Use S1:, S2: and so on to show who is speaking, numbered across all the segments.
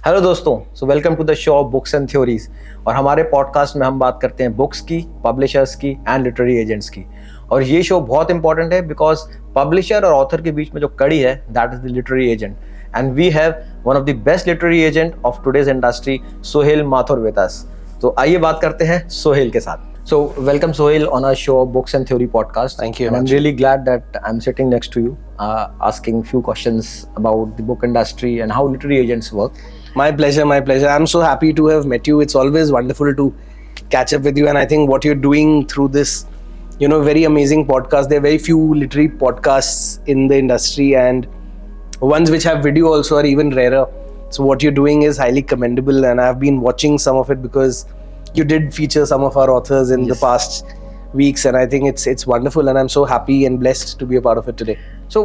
S1: Hello दोस्तों, so welcome to the show of books and theories. और हमारे podcast में हम बात करते हैं बुक्स की, पब्लिशर्स की एंड लिटरेरी एजेंट्स की। और ये शो बहुत इंपॉर्टेंट है बिकॉज पब्लिशर और ऑथर के बीच में जो कड़ी है that is the literary agent, and we have one of the best literary agent of today's industry, Suhail Mathur with us. तो आइए बात करते हैं सुहेल के साथ। So welcome Suhail on our show Books and Theory podcast.
S2: Thank you.
S1: And I'm really glad that I'm sitting next to you, asking few questions about the book industry and how literary agents work.
S2: My pleasure, my pleasure. I'm so happy to have met you. It's always wonderful to catch up with you. And I think what you're doing through this, very amazing podcast. There are very few literary podcasts in the industry, and ones which have video also are even rarer. So what you're doing is highly commendable, and I've been watching some of it because you did feature some of our authors in the past weeks, and I think it's wonderful, and I'm so happy and blessed to be a part of it today.
S1: So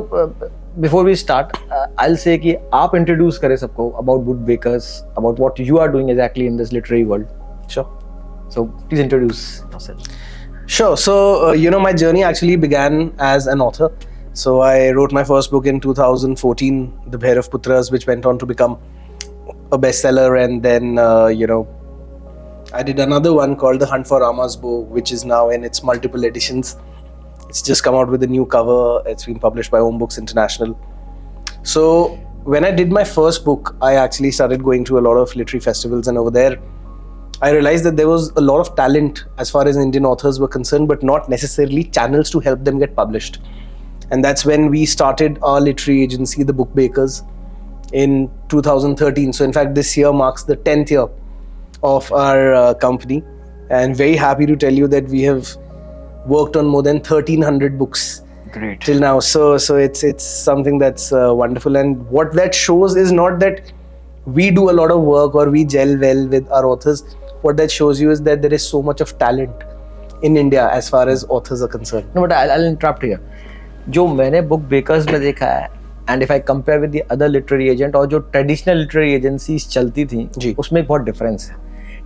S1: before we start, I'll say कि आप introduce करें सबको about bookbakers, about what you are doing exactly in this literary world.
S2: Sure.
S1: So please introduce yourself.
S2: Sure. So my journey actually began as an author. So I wrote my first book in 2014, The BHAIRAV Putras, which went on to become a bestseller, and then I did another one called The Hunt for Rama's Bow, which is now in its multiple editions. It's just come out with a new cover. It's been published by Home Books International. So when I did my first book, I actually started going to a lot of literary festivals, and over there I realized that there was a lot of talent as far as Indian authors were concerned, but not necessarily channels to help them get published. And that's when we started our literary agency, The Bookbakers, in 2013. So in fact, this year marks the 10th year of our company, and very happy to tell you that we have worked on more than 1,300 books.
S1: Great.
S2: Till now. So it's something that's wonderful, and what that shows is not that we do a lot of work or we gel well with our authors. What that shows you is that there is so much of talent in India as far as authors are concerned.
S1: No, but I'll interrupt here. जो मैंने book bakers में देखा है, and if I compare with the other literary agent और जो traditional literary agencies चलती थी
S2: जी,
S1: उसमें बहुत डिफरेंस है.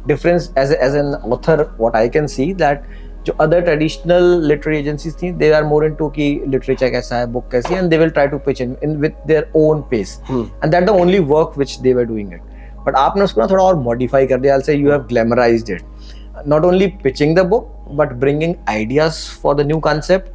S1: Difference as an author what I can see that जो अदर ट्रेडिशनल लिटरेरी एजेंसीज थी, दे आर मोर इनटू कि लिटरेचर कैसा है, बुक कैसी है, and they will try to pitch in with their own pace, and that the only work which they were doing it. But आपने उसको ना थोड़ा और मॉडिफाई कर दिया. I will say you have glamorised it, not only pitching the book but bringing ideas for the new concept,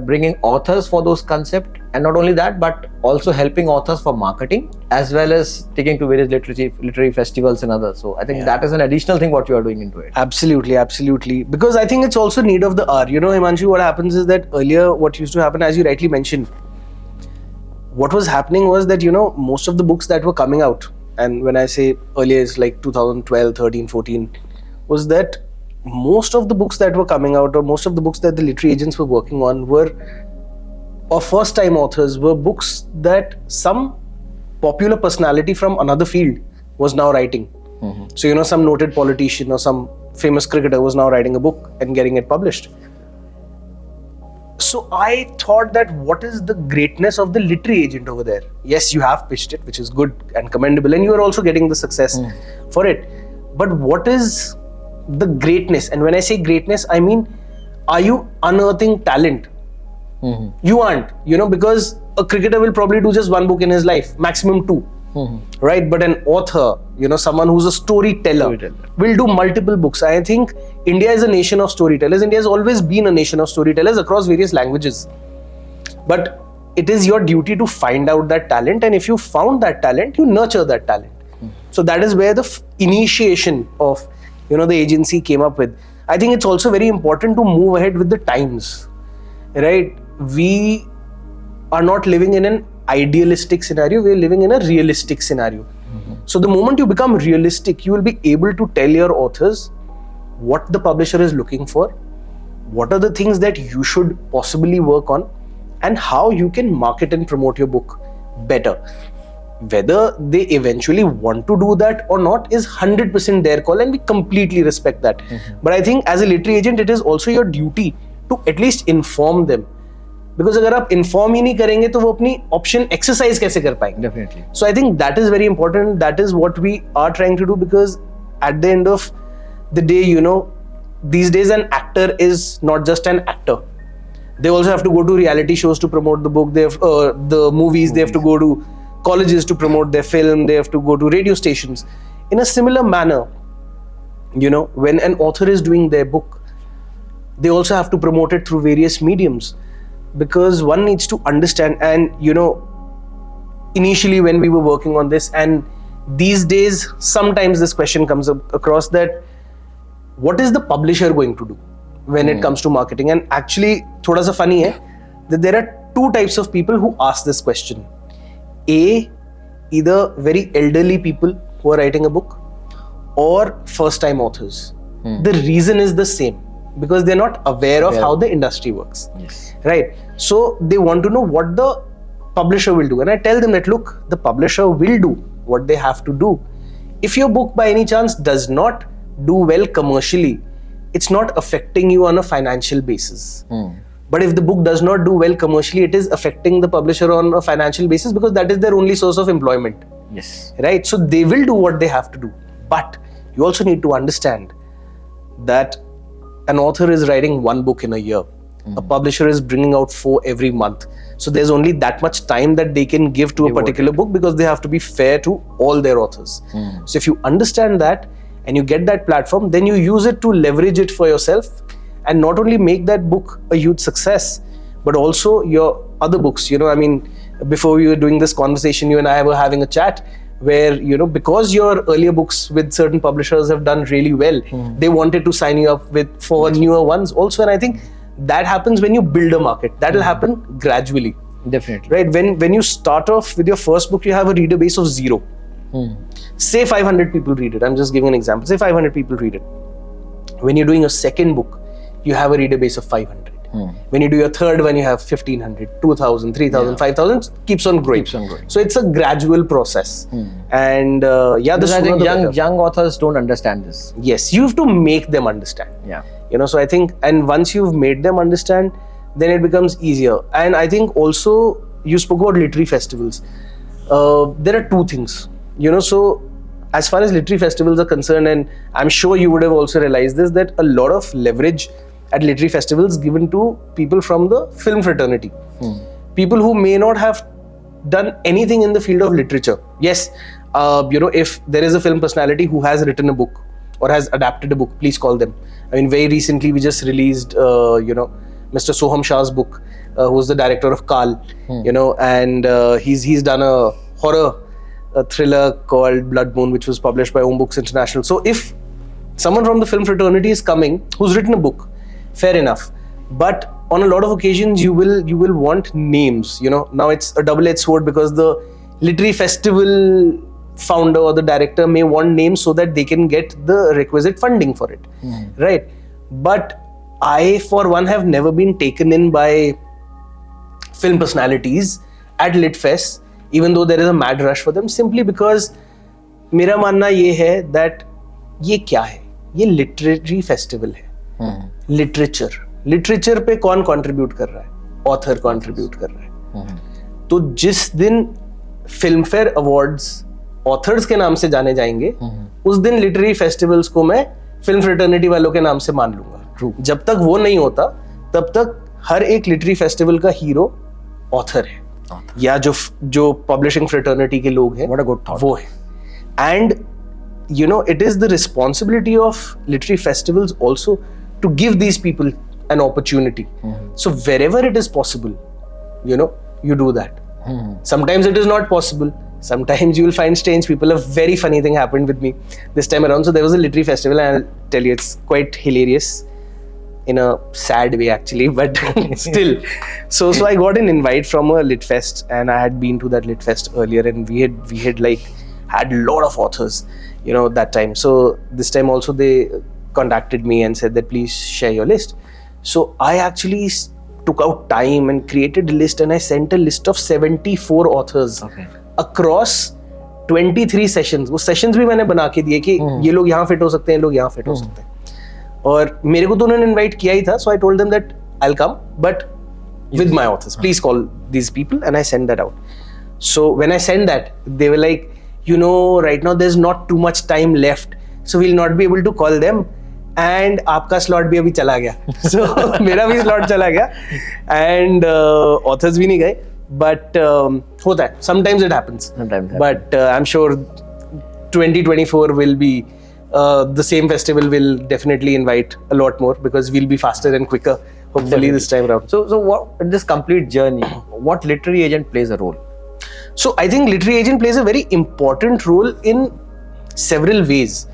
S1: bringing authors for those concepts, and not only that but also helping authors for marketing as well as taking to various literary festivals and others. So I think that is an additional thing what you are doing into it.
S2: Absolutely, because I think it's also need of the hour. Himanshu, what happens is that earlier what used to happen, as you rightly mentioned, what was happening was that most of the books that were coming out, and when I say earlier it's like 2012, 13, 14, was that most of the books that were coming out, or most of the books that the literary agents were working on, were, or first time authors, were books that some popular personality from another field was now writing. So some noted politician or some famous cricketer was now writing a book and getting it published. So I thought that what is the greatness of the literary agent over there? Yes, you have pitched it, which is good and commendable, and you are also getting the success for it. But what is the greatness? And when I say greatness, I mean, are you unearthing talent? You aren't, because a cricketer will probably do just one book in his life, maximum two, right? But an author, someone who's a storyteller, will do multiple books. I think India is a nation of storytellers. India has always been a nation of storytellers across various languages. But it is your duty to find out that talent, and if you found that talent, you nurture that talent. So that is where the initiation of the agency came up with. I think it's also very important to move ahead with the times, right? We are not living in an idealistic scenario, we're living in a realistic scenario. So the moment you become realistic, you will be able to tell your authors what the publisher is looking for, what are the things that you should possibly work on, and how you can market and promote your book better. Whether they eventually want to do that or not is 100% their call, and we completely respect that. But I think as a literary agent, it is also your duty to at least inform them. Because अगर आप inform ही नहीं करेंगे तो वो अपनी option exercise कैसे कर पाएंगे?
S1: Definitely.
S2: So I think that is very important. That is what we are trying to do, because at the end of the day, these days an actor is not just an actor. They also have to go to reality shows to promote the book. They have the movies. They have to go to colleges to promote their film, they have to go to radio stations. In a similar manner, you know, when an author is doing their book, they also have to promote it through various mediums, because one needs to understand. And you know, initially when we were working on this, and these days sometimes this question comes across, that what is the publisher going to do when it comes to marketing? And actually thoda sa funny hai that there are two types of people who ask this question. Either very elderly people who are writing a book, or first time authors. The reason is the same, because they're not aware of how the industry works.
S1: Yes.
S2: Right? So they want to know what the publisher will do. And I tell them that, look, the publisher will do what they have to do. If your book by any chance does not do well commercially, it's not affecting you on a financial basis. But if the book does not do well commercially, it is affecting the publisher on a financial basis, because that is their only source of employment.
S1: Yes.
S2: Right? So they will do what they have to do. But you also need to understand that an author is writing one book in a year. A publisher is bringing out 4 every month. So there's only that much time that they can give to a particular book, because they have to be fair to all their authors. So if you understand that and you get that platform, then you use it to leverage it for yourself, and not only make that book a huge success, but also your other books. You know, I mean, before we were doing this conversation, you and I were having a chat where, you know, because your earlier books with certain publishers have done really well, they wanted to sign you up for newer ones also. And I think that happens when you build a market. That will happen gradually.
S1: Definitely.
S2: Right? When you start off with your first book, you have a reader base of 0. Say 500 people read it. I'm just giving an example. Say 500 people read it. When you're doing a second book, you have a reader base of 500. When you do your third one, you have 1500, 2000, 3000, 5000, keeps on growing. So it's a gradual process. And
S1: because I think young authors don't understand this.
S2: Yes, you have to make them understand.
S1: Yeah.
S2: You know, so I think, and once you've made them understand, then it becomes easier. And I think also, you spoke about literary festivals. There are two things, you know, so as far as literary festivals are concerned, and I'm sure you would have also realized this, that a lot of leverage at literary festivals given to people from the film fraternity. People who may not have done anything in the field of literature. Yes, you know, if there is a film personality who has written a book or has adapted a book, please call them. I mean, very recently we just released, you know, Mr. Soham Shah's book, who's the director of Kal, you know, and he's done a horror thriller called Blood Moon, which was published by Om Books International. So if someone from the film fraternity is coming who's written a book, fair enough. But on a lot of occasions, you will want names. You know, now it's a double-edged sword, because the literary festival founder or the director may want names so that they can get the requisite funding for it, right? But I, for one, have never been taken in by film personalities at LitFest, even though there is a mad rush for them, simply because मेरा मानना ये है that ये क्या है? ये literary festival है. Literature पे कौन कंट्रीब्यूट कर रहा है? ऑथर कंट्रीब्यूट कर रहा है. तो जिस दिन फिल्म फेयर अवार्ड्स ऑथर्स के नाम से जाने जाएंगे, उस दिन लिटरेरी फेस्टिवल्स को मैं फिल्म फ्रेटर्निटी वालों के नाम से मान लूंगा. जब तक वो नहीं होता, तब तक हर एक लिटरेरी फेस्टिवल का हीरो ऑथर है, या जो पब्लिशिंग फ्रेटर्निटी के लोग हैं, वो है. And you know, it is the responsibility of literary festivals also to give these people an opportunity. So wherever it is possible, you know, you do that. Sometimes it is not possible. Sometimes you will find strange people. A very funny thing happened with me this time around. So there was a literary festival, and I'll tell you, it's quite hilarious in a sad way actually, but still. So I got an invite from a lit fest, and I had been to that lit fest earlier, and we had like had a lot of authors, you know, that time. So this time also they contacted me and said that please share your list. So I actually took out time and created a list, and I sent a list of 74 authors across 23 sessions. वो sessions भी मैंने बना के दिए कि ये लोग यहाँ fit हो सकते हैं, लोग यहाँ fit हो सकते हैं. और मेरे को तो उन्होंने invite किया ही था, so I told them that I'll come, but with my authors. Please call these people, and I sent that out. So when I sent that, they were like, you know, right now there's not too much time left, so we'll not be able to call them. And आपका slot भी अभी चला गया. So मेरा भी slot चला गया, and authors भी नहीं गए. but hota hai. Sometimes it happens.
S1: Sometimes it
S2: But I'm sure 2024 will be the same festival will definitely invite a lot more because we'll be faster and quicker. Hopefully this time around.
S1: So what in this complete journey, what literary agent plays a role?
S2: So I think literary agent plays a very important role in several ways.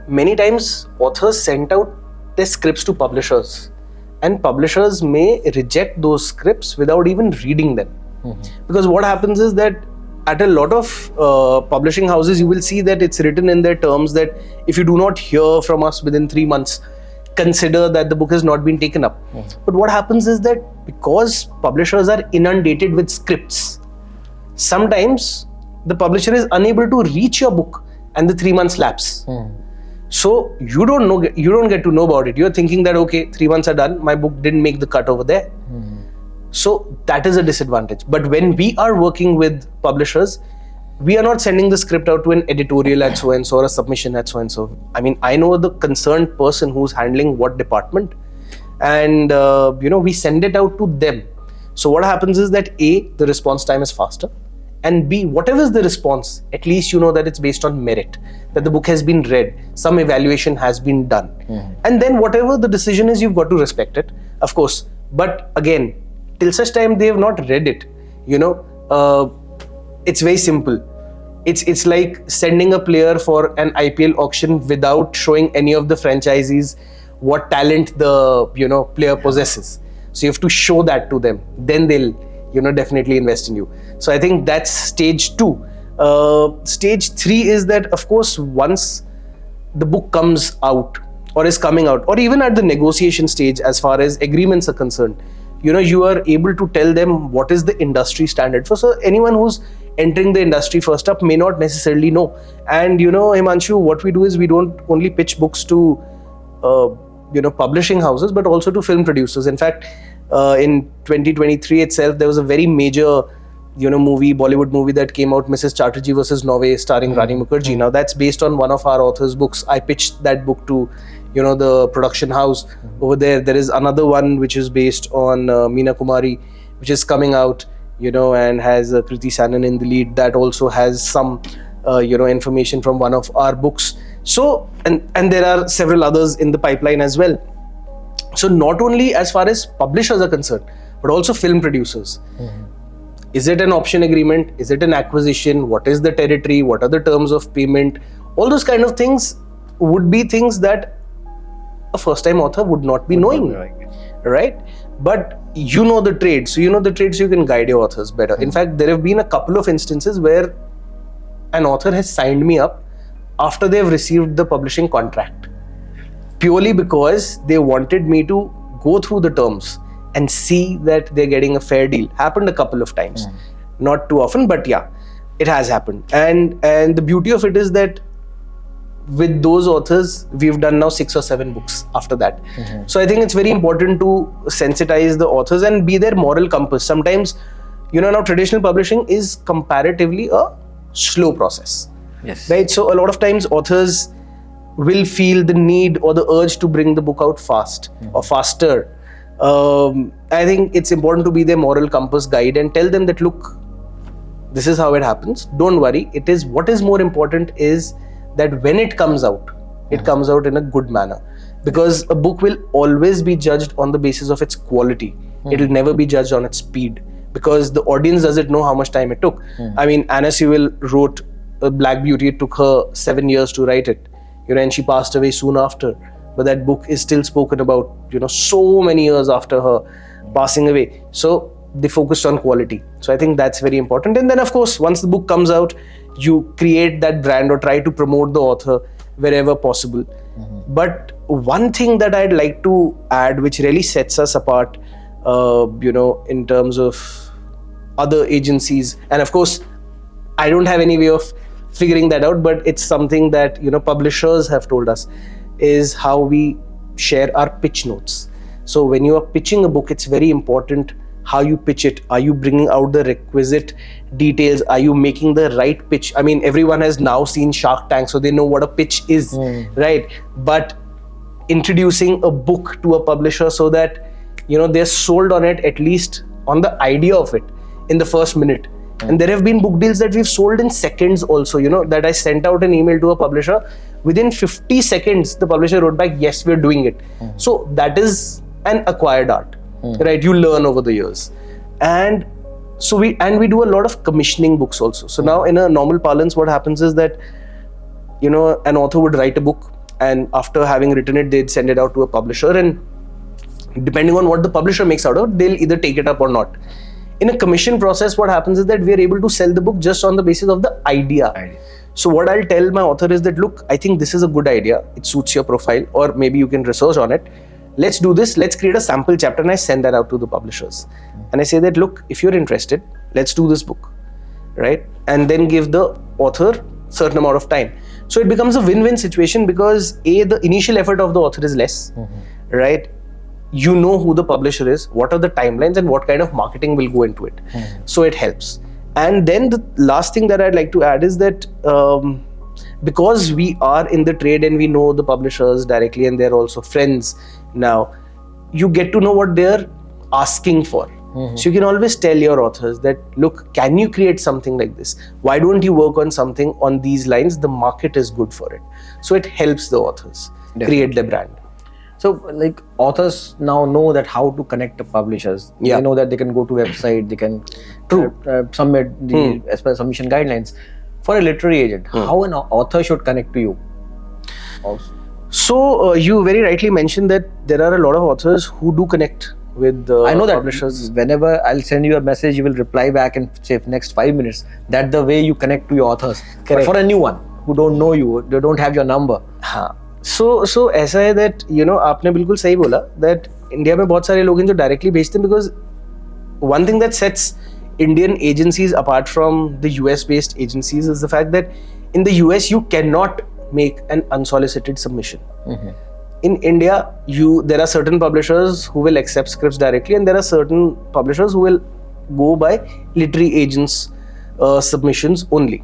S2: Many times authors send out their scripts to publishers, and publishers may reject those scripts without even reading them. Because what happens is that at a lot of publishing houses, you will see that it's written in their terms that if you do not hear from us within 3 months, consider that the book has not been taken up. But what happens is that because publishers are inundated with scripts, sometimes the publisher is unable to reach your book and the 3 months lapse. So you don't get to know about it. You're thinking that, okay, 3 months are done, my book didn't make the cut over there. So that is a disadvantage. But when we are working with publishers, we are not sending the script out to an editorial at so and so or a submission at so and so. I mean, I know the concerned person who's handling what department, and we send it out to them. So what happens is that A, the response time is faster, and B, whatever is the response, at least you know that it's based on merit, that the book has been read, some evaluation has been done. And then whatever the decision is, you've got to respect it, of course. But again, till such time they have not read it, it's very simple. It's like sending a player for an IPL auction without showing any of the franchisees what talent the player possesses. So you have to show that to them. Then they'll definitely invest in you. So I think that's stage 2. Stage 3 is that, of course, once the book comes out or is coming out, or even at the negotiation stage as far as agreements are concerned, you are able to tell them what is the industry standard for. So anyone who's entering the industry first up may not necessarily know. And Himanshu, what we do is we don't only pitch books to publishing houses, but also to film producers. In fact, in 2023 itself, there was a very major Bollywood movie that came out, Mrs. Chatterjee versus Norway, starring Rani Mukherjee. Now that's based on one of our authors' books. I pitched that book to the production house over there. There is another one which is based on Meena Kumari, which is coming out, and has Kriti Sanon in the lead. That also has some information from one of our books. So and there are several others in the pipeline as well. So not only as far as publishers are concerned, but also film producers. Is it an option agreement? Is it an acquisition? What is the territory? What are the terms of payment? All those kind of things would be things that a first-time author would not be knowing, right? But you know the trade, so you can guide your authors better. In fact, there have been a couple of instances where an author has signed me up after they've received the publishing contract, purely because they wanted me to go through the terms and see that they're getting a fair deal. Happened a couple of times, not too often, but yeah, it has happened. And the beauty of it is that with those authors, we've done now 6 or 7 books after that. So I think it's very important to sensitize the authors and be their moral compass. Sometimes, now traditional publishing is comparatively a slow process.
S1: Yes.
S2: Right? So a lot of times authors will feel the need or the urge to bring the book out fast or faster. I think it's important to be their moral compass guide and tell them that, look, this is how it happens. Don't worry. What is more important is that when it comes out, it comes out in a good manner. Because a book will always be judged on the basis of its quality. It will never be judged on its speed. Because the audience doesn't know how much time it took. I mean, Anna Sewell wrote Black Beauty. It took her 7 years to write it. And she passed away soon after. But that book is still spoken about, so many years after her passing away. So they focused on quality. So I think that's very important. And then, of course, once the book comes out, you create that brand or try to promote the author wherever possible. But one thing that I'd like to add, which really sets us apart, in terms of other agencies, and of course, I don't have any way of figuring that out, but it's something that, publishers have told us, is how we share our pitch notes. So when you are pitching a book, it's very important how you pitch it. Are you bringing out the requisite details? Are you making the right pitch? I mean, everyone has now seen Shark Tank, so they know what a pitch is, right? But introducing a book to a publisher so that, they're sold on it, at least on the idea of it, in the first minute. And there have been book deals that we've sold in seconds also, you know, that I sent out an email to a publisher. Within 50 seconds, the publisher wrote back, yes, we're doing it. So that is an acquired art, right? You learn over the years. And so we do a lot of commissioning books also. So now in a normal parlance, what happens is that, you know, an author would write a book, and after having written it, they'd send it out to a publisher, and depending on what the publisher makes out of it, they'll either take it up or not. In a commission process, what happens is that we are able to sell the book just on the basis of the idea. So what I'll tell my author is that, look, I think this is a good idea. It suits your profile, or maybe you can research on it. Let's do this. Let's create a sample chapter, and I send that out to the publishers. And I say that, look, if you're interested, let's do this book, right? And then give the author certain amount of time. So it becomes a win-win situation, because A, the initial effort of the author is less, right? You know who the publisher is, what are the timelines, and what kind of marketing will go into it. So it helps. And then the last thing that I'd like to add is that because we are in the trade and we know the publishers directly, and they're also friends now, you get to know what they're asking for. So you can always tell your authors that, look, can you create something like this? Why don't you work on something on these lines? The market is good for it. So it helps the authors create their brand.
S1: So like authors now know that how to connect to publishers.
S2: Yeah.
S1: They know that they can go to website, they can submit the as per submission guidelines. For a literary agent, how an author should connect to you? Also.
S2: So you very rightly mentioned that there are a lot of authors who do connect with
S1: I know that
S2: publishers.
S1: whenever I'll send you a message, you will reply back in say next 5 minutes. That's the way you connect to your authors. But for a new one who don't know you, they don't have your number.
S2: So ऐसा है that, you know, आपने बिल्कुल सही बोला that India में बहुत सारे लोग हैं जो directly भेजते हैं, because one thing that sets Indian agencies apart from the US based agencies is the fact that in the US you cannot make an unsolicited submission. In India, there are certain publishers who will accept scripts directly, and there are certain publishers who will go by literary agents submissions only.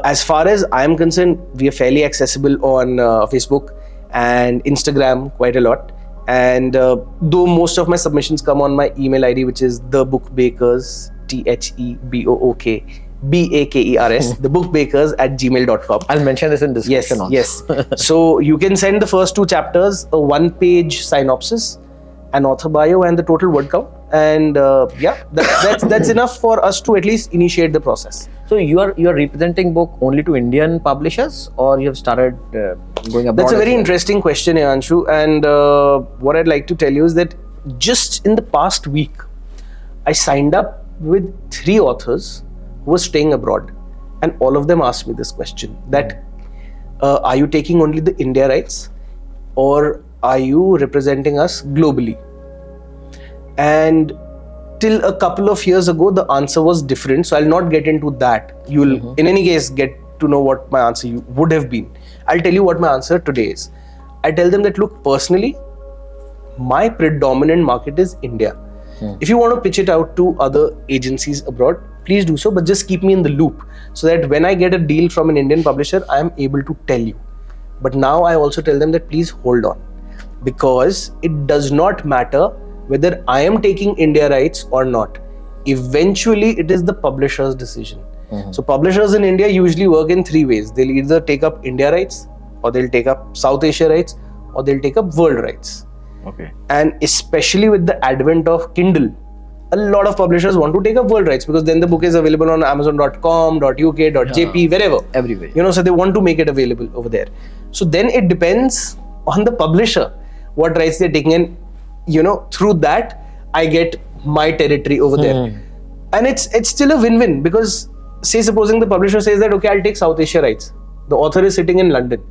S2: As far as I am concerned, we are fairly accessible on Facebook and Instagram quite a lot. And though most of my submissions come on my email ID, which is thebookbakers, THEBOOKBAKERS, thebookbakers@gmail.com.
S1: I'll mention this in description also.
S2: Yes. So you can send the first 2 chapters, a 1-page synopsis, an author bio, and the total word count. And that's enough for us to at least initiate the process.
S1: So you are representing book only to Indian publishers, or you have started going abroad?
S2: That's a very
S1: as well?
S2: interesting question, Anshu. And what I'd like to tell you is that just in the past week, I signed up with 3 authors who were staying abroad, and all of them asked me this question: that are you taking only the India rights, or are you representing us globally? And till a couple of years ago, the answer was different, so I'll not get into that. You'll in any case get to know what my answer would have been. I'll tell you what my answer today is. I tell them that, look, personally, my predominant market is India. If you want to pitch it out to other agencies abroad, please do so, but just keep me in the loop, so that when I get a deal from an Indian publisher, I am able to tell you. But now I also tell them that please hold on, because it does not matter whether I am taking India rights or not. Eventually, it is the publisher's decision. So publishers in India usually work in 3 ways. They'll either take up India rights, or they'll take up South Asia rights, or they'll take up world rights.
S1: Okay.
S2: And especially with the advent of Kindle, a lot of publishers want to take up world rights, because then the book is available on Amazon.com, .uk, .jp, wherever.
S1: Everywhere.
S2: You know, so they want to make it available over there. So then it depends on the publisher what rights they're taking in. You know, through that, I get my territory over there. And it's still a win-win, because say supposing the publisher says that, okay, I'll take South Asia rights. The author is sitting in London.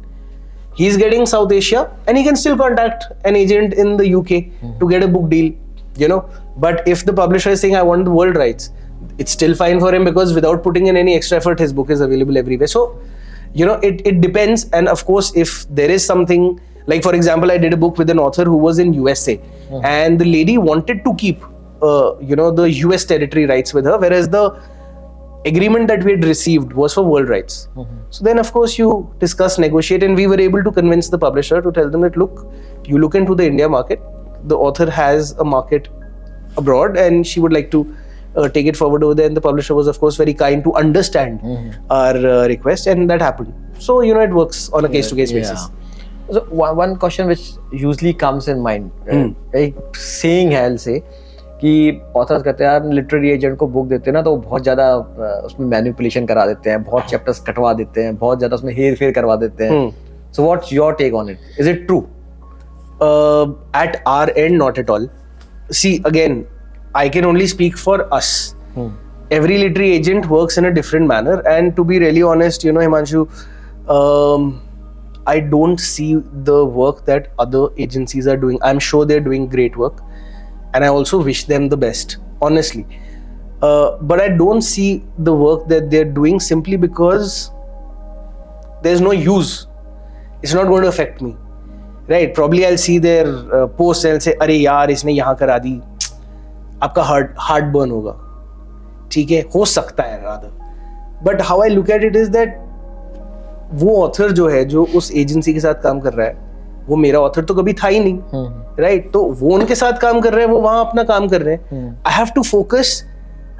S2: He's getting South Asia, and he can still contact an agent in the UK to get a book deal, you know. But if the publisher is saying, I want the world rights, it's still fine for him, because without putting in any extra effort, his book is available everywhere. So, you know, it depends. And of course, if there is something, like for example, I did a book with an author who was in USA, and the lady wanted to keep, you know, the US territory rights with her, whereas the agreement that we had received was for world rights. So then of course you discuss, negotiate, and we were able to convince the publisher to tell them that, look, you look into the India market, the author has a market abroad, and she would like to take it forward over there, and the publisher was of course very kind to understand our request, and that happened. So it works on a case to case basis.
S1: So one question which usually comes in mind, एक saying है से कि authors कहते हैं यार literary agent को book देते हैं ना तो वो बहुत ज़्यादा उसमें manipulation करा देते हैं, बहुत chapters कटवा देते हैं, बहुत ज़्यादा उसमें हेर फेर करवा देते हैं. So what's your take on it? Is it true?
S2: At our end, not at all. See, again, I can only speak for us. Every literary agent works in a different manner, and to be really honest, Himanshu, I don't see the work that other agencies are doing. I'm sure they're doing great work, and I also wish them the best, honestly. But I don't see the work that they're doing simply because there's no use. It's not going to affect me, right? Probably I'll see their post and I'll say, "अरे यार, इसने यहाँ करा दी, आपका heart burn होगा." ठीक है, हो सकता है rather. But how I look at it is that वो ऑथर जो है जो उस एजेंसी के साथ काम कर रहा है, वो मेरा ऑथर तो कभी था ही नहीं, राइट? तो वो उनके साथ काम कर रहे हैं, वो वहां अपना काम कर रहे हैं. I have to focus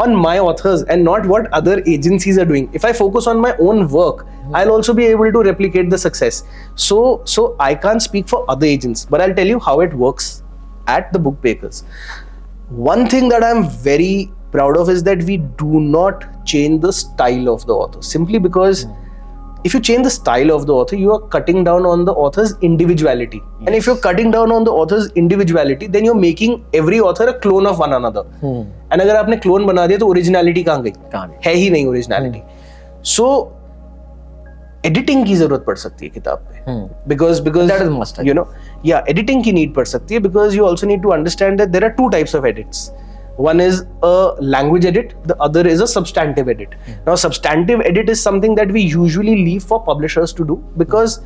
S2: on my authors and not what other agencies are doing. If I focus on my own work, I'll also be able to replicate the success. So I can't speak for other agents, but I'll tell you how it works at the Bookbakers. One thing that I'm very proud of is that we do not change the style of the author, simply because if you change the style of the author, you are cutting down on the author's individuality. Yes. And if you're cutting down on the author's individuality, then you're making every author a clone of one another. And अगर आपने clone बना दिया तो originality कहाँ गई? है ही नहीं originality. So editing की जरूरत पड़ सकती है किताब पे. Because
S1: that is must.
S2: Editing की need पड़ सकती है, because you also need to understand that there are two types of edits. One is a language edit, the other is a substantive edit. Now, substantive edit is something that we usually leave for publishers to do, because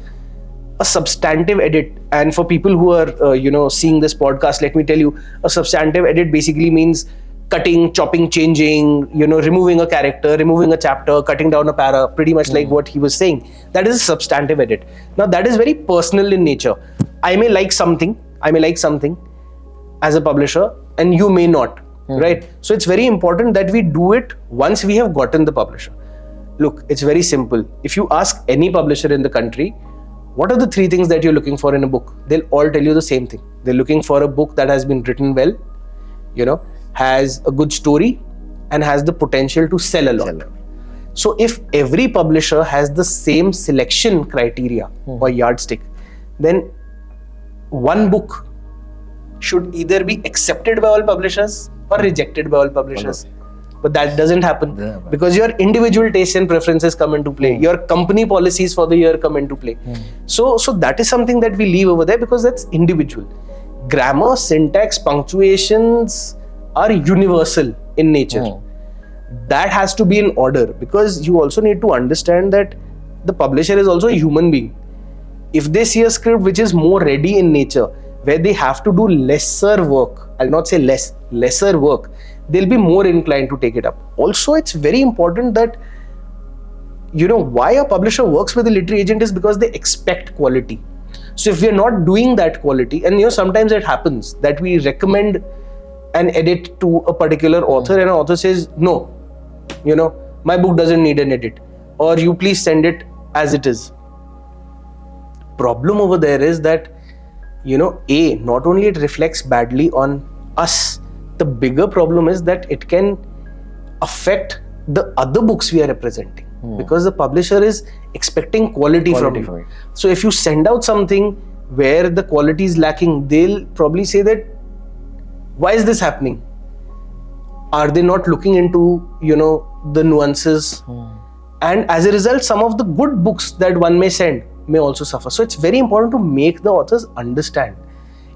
S2: a substantive edit, and for people who are seeing this podcast, let me tell you, a substantive edit basically means cutting, chopping, changing, removing a character, removing a chapter, cutting down a para, pretty much like what he was saying. That is a substantive edit. Now, that is very personal in nature. I may like something as a publisher, and you may not. Right? So it's very important that we do it once we have gotten the publisher. Look, it's very simple. If you ask any publisher in the country, what are the three things that you're looking for in a book? They'll all tell you the same thing. They're looking for a book that has been written well, has a good story, and has the potential to sell a lot. So if every publisher has the same selection criteria or yardstick, then one book should either be accepted by all publishers or rejected by all publishers. But that doesn't happen, because your individual tastes and preferences come into play. Your company policies for the year come into play. So that is something that we leave over there, because that's individual. Grammar, syntax, punctuations are universal in nature. That has to be in order, because you also need to understand that the publisher is also a human being. If they see a script which is more ready in nature, where they have to do lesser work, I'll not say lesser work, they'll be more inclined to take it up. Also, it's very important that, why a publisher works with a literary agent is because they expect quality. So if we're not doing that quality, and sometimes it happens that we recommend an edit to a particular author, and an author says, no, my book doesn't need an edit, or you please send it as it is. Problem over there is that not only it reflects badly on us, the bigger problem is that it can affect the other books we are representing, because the publisher is expecting quality from you. So if you send out something where the quality is lacking, they'll probably say that, why is this happening? Are they not looking into the nuances? And as a result, some of the good books that one may send may also suffer. So it's very important to make the authors understand,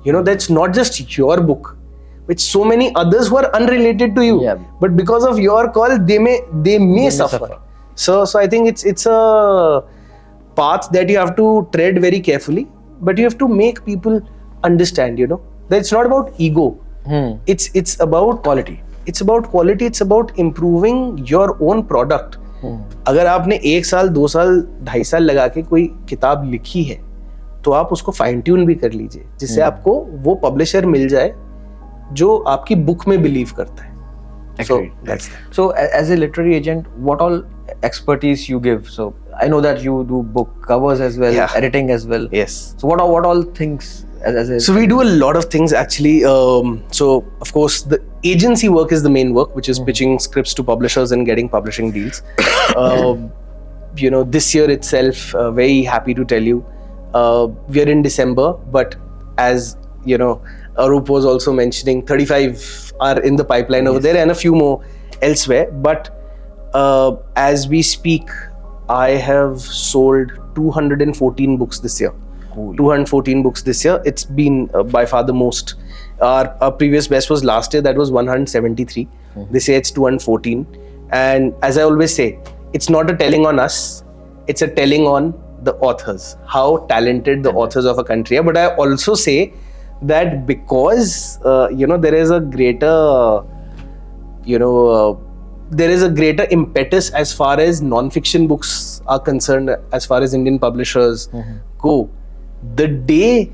S2: that's not just your book, with so many others who are unrelated to you. But because of your call, they may suffer. So I think it's a path that you have to tread very carefully, but you have to make people understand, that it's not about ego. It's about quality. It's about quality. It's about improving your own product. अगर आपने 1 साल 2 साल 2.5 साल लगा के कोई किताब लिखी है, तो आप उसको फाइन ट्यून भी कर लीजिए, जिससे आपको वो पब्लिशर मिल जाए जो आपकी बुक में बिलीव करता है.
S1: Agreed.
S2: That's
S1: So as a literary agent, what all expertise you give? So I know that you do book covers as well,
S2: Yeah.
S1: editing as well.
S2: yes.
S1: So what all things as a
S2: So we do a lot of things actually. So of course the agency work is the main work, which is pitching scripts to publishers and getting publishing deals. This year itself, very happy to tell you, we are in December, but as Arup was also mentioning, 35 are in the pipeline over there and a few more elsewhere. But as we speak, I have sold 214 books this year.
S1: Cool.
S2: 214 books this year. It's been by far the most. Our previous best was last year, that was 173. This year it's 214. And as I always say, it's not a telling on us, it's a telling on the authors, how talented the authors of a country are. But I also say that because there is a greater there is a greater impetus as far as non-fiction books are concerned, as far as Indian publishers go. The day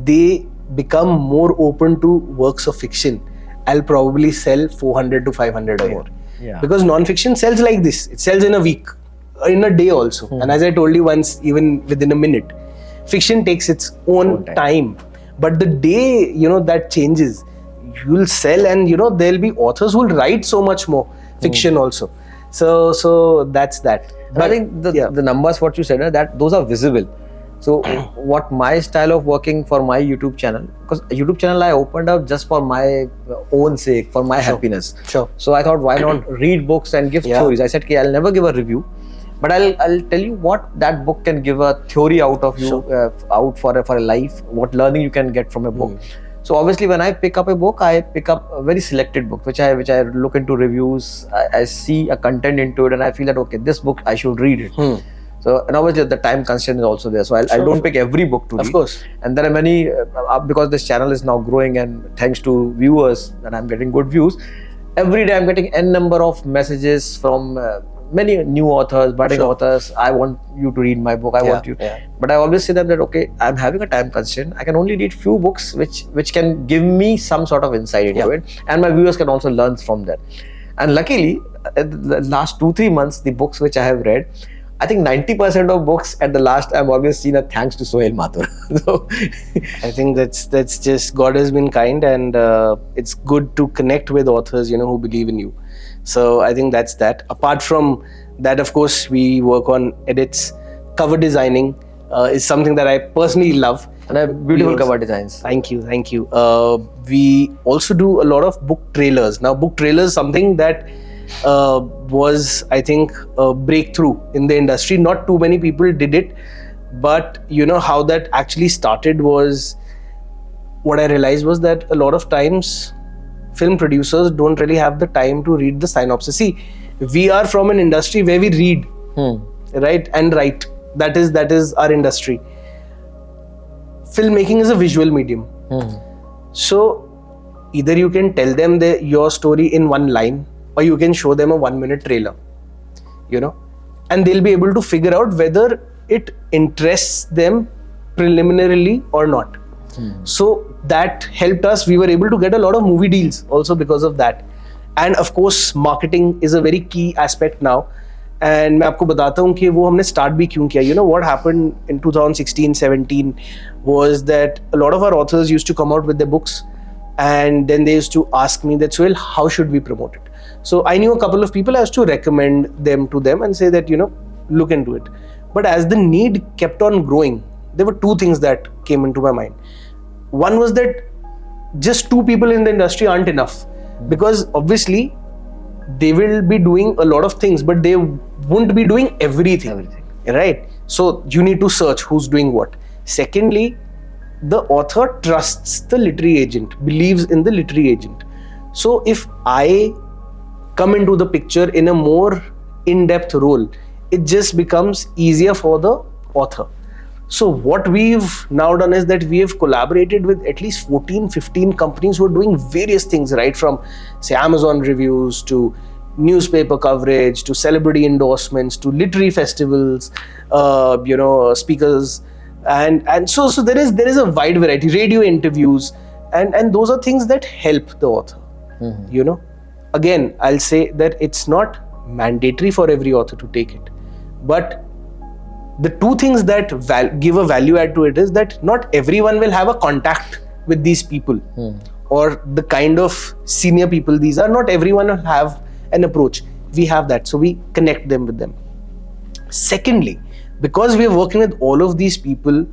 S2: they become more open to works of fiction, I'll probably sell 400 to 500 a year.
S1: Yeah.
S2: Because non-fiction sells like this. It sells in a week, in a day also. And as I told you once, even within a minute. Fiction takes its own time. But the day, that changes, you'll sell, and, there'll be authors who'll write so much more fiction also. So that's that.
S1: But I think the numbers what you said, that those are visible. So what my style of working for my YouTube channel, because YouTube channel I opened up just for my own sake, for my happiness.
S2: Sure.
S1: So I thought, why not read books and give theories? I said, okay, I'll never give a review, but I'll tell you what that book can give a theory out of you, out for a life, what learning you can get from a book. So obviously, when I pick up a book, I pick up a very selected book, which I look into reviews. I see a content into it, and I feel that okay, this book I should read it. So, and obviously the time constraint is also there. So I don't pick every book to read.
S2: Of course.
S1: And there are many, because this channel is now growing, and thanks to viewers, and I'm getting good views. Every day I'm getting n number of messages from many new authors, budding authors. I want you to read my book. I want you. But I always say that okay, I'm having a time constraint. I can only read few books which can give me some sort of insight into it, and my viewers can also learn from that. And luckily, the last 2-3 months, the books which I have read, I think 90% of books at the last I've always seen a thanks to Suhail Mathur. So
S2: I think that's just God has been kind, and it's good to connect with authors who believe in you. So I think that's that. Apart from that, of course, we work on edits. Cover designing is something that I personally love.
S1: And I have beautiful cover designs.
S2: Thank you. We also do a lot of book trailers. Now, book trailers is something that was, I think, a breakthrough in the industry. Not too many people did it, but how that actually started was, what I realized was that a lot of times film producers don't really have the time to read the synopsis. See, we are from an industry where we read, right, and write. That is our industry. Filmmaking is a visual medium. So either you can tell them your story in one line, or you can show them a 1-minute trailer, and they'll be able to figure out whether it interests them preliminarily or not. So that helped us. We were able to get a lot of movie deals also because of that. And of course, marketing is a very key aspect now. And मैं आपको बताता हूँ कि वो हमने start भी क्यों किया. What happened in 2016-17 was that a lot of our authors used to come out with their books, and then they used to ask me that, Suhail, how should we promote it? So I knew a couple of people. I used to recommend them to them and say that, look into it. But as the need kept on growing, there were two things that came into my mind. One was that just 2 people in the industry aren't enough, because obviously they will be doing a lot of things, but they won't be doing everything. Right? So you need to search who's doing what. Secondly, the author trusts the literary agent, believes in the literary agent. So if I come into the picture in a more in-depth role, it just becomes easier for the author. So what we've now done is that we have collaborated with at least 14-15 companies who are doing various things, right from say Amazon reviews to newspaper coverage to celebrity endorsements to literary festivals, speakers, and so there is a wide variety, radio interviews, and those are things that help the author, again, I'll say that it's not mandatory for every author to take it. But the two things that give a value add to it is that not everyone will have a contact with these people or the kind of senior people these are. Not everyone will have an approach. We have that, so we connect them with them. Secondly, because we are working with all of these people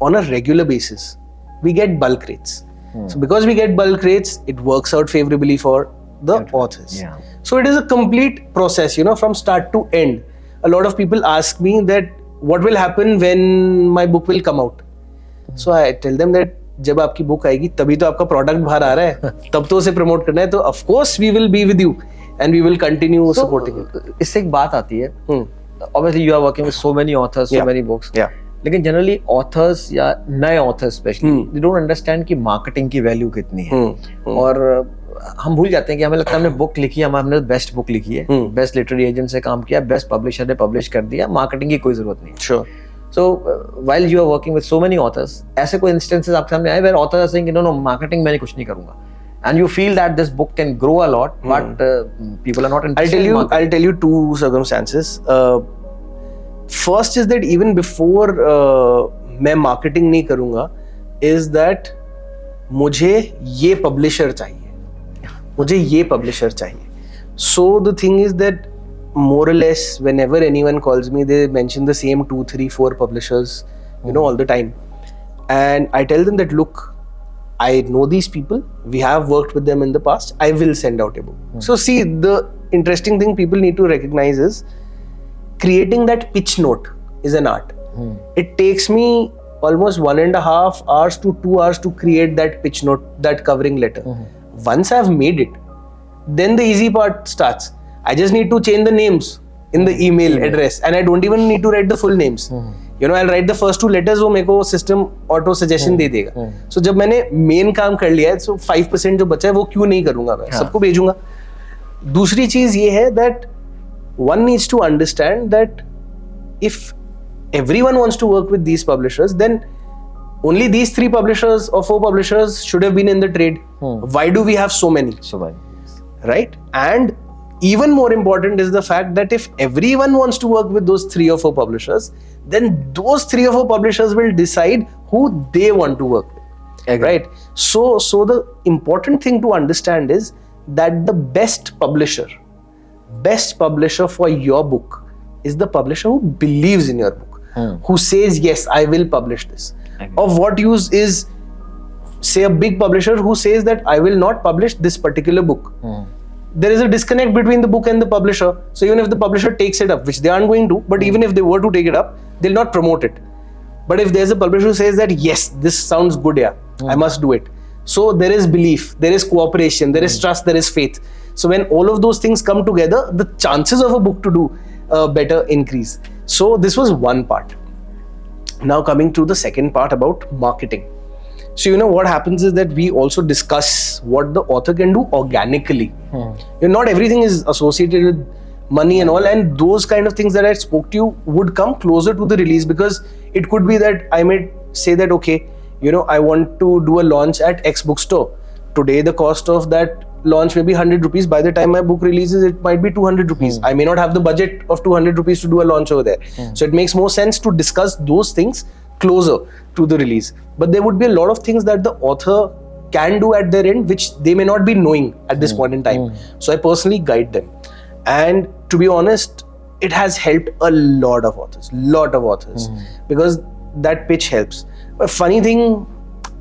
S2: on a regular basis, we get bulk rates. So because we get bulk rates, it works out favorably for the authors.
S1: Yeah.
S2: So it is a complete process, from start to end. A lot of people ask me that what will happen when my book will come out. So I tell them that जब आपकी book आएगी तभी तो आपका product बाहर आ रहा है, तब तो उसे प्रमोट करना है, तो of course we will be with you and we will continue supporting it.
S1: इससे एक बात आती है, obviously you are working with so many authors, so many books. लेकिन जनरली ऑथर्स या नए authors specially they don't understand कि marketing की वैल्यू कितनी है. और हम भूल जाते हैं कि हमें लगता है हमने बुक लिखी है, हमने बेस्ट बुक लिखी है, बेस्ट लिटरेरी एजेंट से काम किया, बेस्ट पब्लिशर ने पब्लिश कर दिया, मार्केटिंग की कोई जरूरत नहीं.
S2: Sure.
S1: So while you are working with so many authors, ऐसे कोई instances आपके सामने आए where authors are saying no marketing मैंने कुछ नहीं करूँगा, and you feel that this book can grow a lot, but people are not interested.
S2: I'll tell you two circumstances. First is that even before मैं marketing नहीं करूँगा, is that मुझे ये publisher चाहिए, मुझे ये publisher चाहिए. So the thing is that more or less whenever anyone calls me, they mention the same 2, 3, 4 publishers, all the time, and I tell them that look, I know these people, we have worked with them in the past, I will send out a book. So see, the interesting thing people need to recognize is creating that pitch note is an art. It takes me almost 1.5 hours to 2 hours to create that pitch note, that covering letter. Once I've made it, then the easy part starts. I just need to change the names in the email address, and I don't even need to write the full names. I'll write the first 2 letters, वो मेरे को system auto suggestion दे देगा. So जब मैंने main काम कर लिया है, so 5% जो बचा है वो क्यों नहीं करूँगा मैं, सबको भेजूँगा. दूसरी चीज़ ये है that one needs to understand that if everyone wants to work with these publishers, then only these 3 publishers or 4 publishers should have been in the trade. Why do we have so many? Right? And even more important is the fact that if everyone wants to work with those 3 or 4 publishers, then those 3 or 4 publishers will decide who they want to work with. Right? So the important thing to understand is that the best publisher for your book is the publisher who believes in your book, who says, yes, I will publish this. Of what use is, say, a big publisher who says that I will not publish this particular book. There is a disconnect between the book and the publisher. So even if the publisher takes it up, which they aren't going to, but even if they were to take it up, they'll not promote it. But if there's a publisher who says that, yes, this sounds good, I must do it. So there is belief, there is cooperation, there is trust, there is faith. So when all of those things come together, the chances of a book to do better increase. So this was one part. Now coming to the second part about marketing. So what happens is that we also discuss what the author can do organically. Not everything is associated with money and all, and those kind of things that I spoke to you would come closer to the release, because it could be that I may say that, okay, I want to do a launch at X bookstore. Today the cost of that launch may be 100 rupees. By the time my book releases, it might be 200 rupees. I may not have the budget of 200 rupees to do a launch over there. So it makes more sense to discuss those things closer to the release. But there would be a lot of things that the author can do at their end which they may not be knowing at this point in time. So I personally guide them, and to be honest, it has helped a lot of authors, because that pitch helps. A funny thing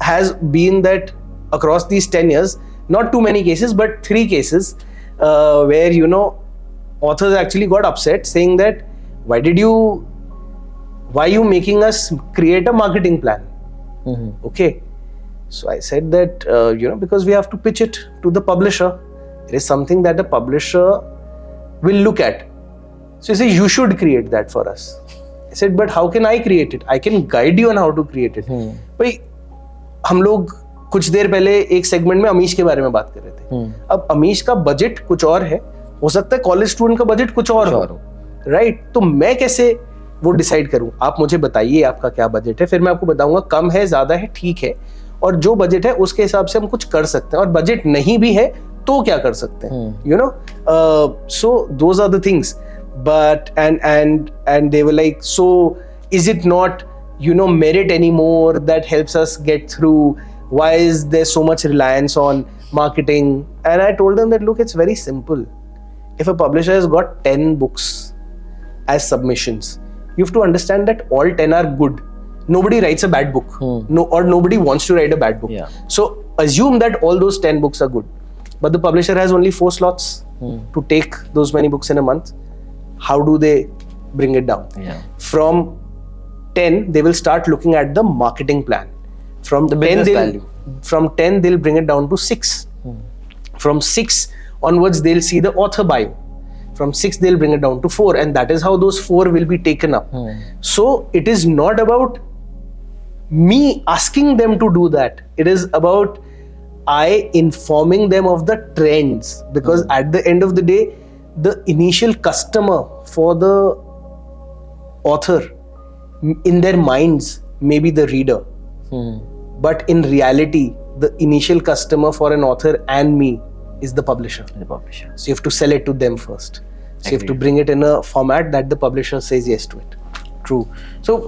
S2: has been that across these 10 years, not too many cases, but 3 cases where authors actually got upset, saying that why are you making us create a marketing plan? Okay. So I said that, because we have to pitch it to the publisher. It is something that the publisher will look at. So he said, you should create that for us. I said, but how can I create it? I can guide you on how to create it. भाई हम लोग कुछ देर पहले एक segment में अमीश के बारे में बात कर रहे थे. अब अमीश का बजट कुछ और है, हो सकता है कॉलेज स्टूडेंट का बजट कुछ और हो, राइट? तो मैं कैसे वो डिसाइड करूं? आप मुझे बताइए आपका क्या बजट है, फिर मैं आपको बताऊंगा कम है, ज्यादा है, ठीक है, और जो बजट है उसके हिसाब से हम कुछ कर सकते हैं. और बजट नहीं भी है तो क्या कर सकते हैं, you know. So those are the things. But and they were like, so is it not, you know, merit anymore that helps us get through? Why is there so much reliance on marketing? And I told them that, look, it's very simple. If a publisher has got 10 books as submissions, you have to understand that all 10 are good. Nobody writes a bad book. No, or nobody wants to write a bad book.
S1: Yeah.
S2: So assume that all those 10 books are good. But the publisher has only 4 slots to take those many books in a month. How do they bring it down?
S1: Yeah.
S2: From 10, they will start looking at the marketing plan. From
S1: The
S2: 10,
S1: business
S2: they'll,
S1: value.
S2: from 10, they'll bring it down to 6. From 6 onwards, they'll see the author bio. From 6, they'll bring it down to 4. And that is how those 4 will be taken up. So it is not about me asking them to do that. It is about I informing them of the trends. Because at the end of the day, the initial customer for the author in their minds may be the reader. But in reality, the initial customer for an author and me is the publisher.
S1: The publisher.
S2: So you have to sell it to them first. So you have to
S1: Agreed.
S2: bring it in a format that the publisher says yes to it.
S1: True. So,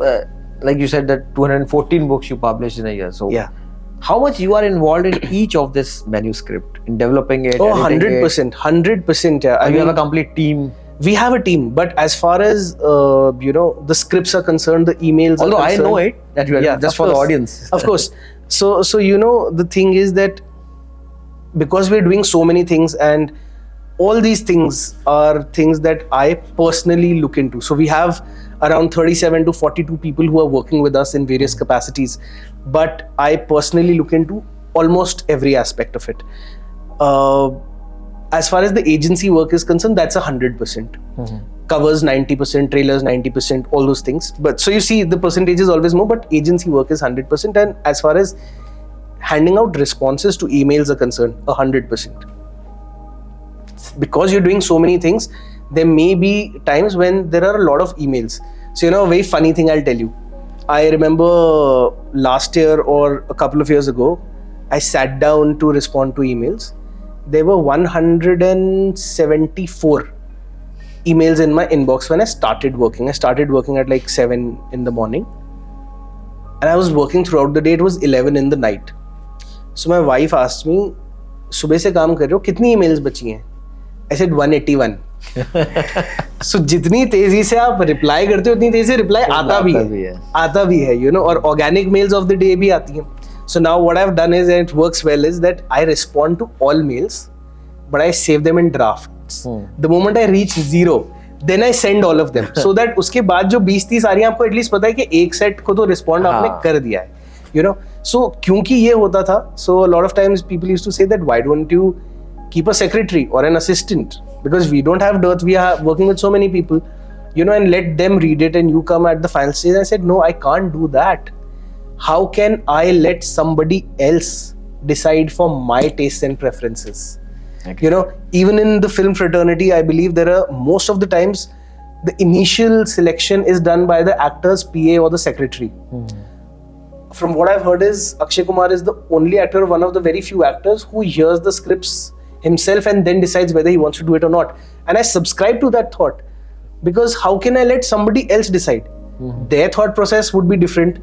S1: like you said, that 214 books you published in a year. So,
S2: Yeah.
S1: how much you are involved in each of this manuscript, in developing it?
S2: Oh,
S1: editing
S2: 100%. 100%. Yeah.
S1: it?
S2: I
S1: You have a
S2: mean,
S1: complete team.
S2: we have a team, but as far as you know, the scripts are concerned, the emails
S1: Although
S2: are
S1: I
S2: concerned,
S1: know it, that you are
S2: Yeah,
S1: just
S2: of
S1: for the
S2: course.
S1: audience.
S2: Of course. So you know, the thing is that because we're doing so many things, and all these things are things that I personally look into. So we have around 37 to 42 people who are working with us in various capacities, but I personally look into almost every aspect of it. As far as the agency work is concerned, that's 100%. Covers 90%, trailers 90%, all those things. But so you see, the percentage is always more, but agency work is 100%. And as far as handing out responses to emails are concerned, 100%. Because you're doing so many things, there may be times when there are a lot of emails. So, you know, a very funny thing I'll tell you. I remember last year or a couple of years ago, I sat down to respond to emails. There were 174 emails in my inbox when I started working. I started working at like 7 in the morning. And I was working throughout the day. It was 11 in the night. So my wife asked me, सुबह से काम कर रहे हो, कितनी emails बची हैं? I said 181. So जितनी तेजी से आप रिप्लाई करते हो, उतनी तेजी से रिप्लाई आता भी है, you know, और organic mails of the day भी आती हैं. So now what I've done is, and it works well, is that I respond to all mails, but I save them in drafts. The moment I reach 0, then I send all of them. So that उसके बाद जो 20-30 आ रही हैं, आपको at least पता है कि एक सेट को तो रिस्पॉन्ड आपने कर दिया है, you know. So क्योंकि ये होता था, so a lot of times people used to say that why don't you keep a secretary or an assistant, because we don't have dearth, we are working with so many people, you know, and let them read it and you come at the final stage. I said, no, I can't do that. How can I let somebody else decide for my tastes and preferences?
S1: Okay.
S2: You know, even in the film fraternity, I believe there are, most of the times, the initial selection is done by the actor's PA or the secretary. From what I've heard is, Akshay Kumar is the only actor, one of the very few actors who hears the scripts himself and then decides whether he wants to do it or not. And I subscribe to that thought, because how can I let somebody else decide? Their thought process would be different,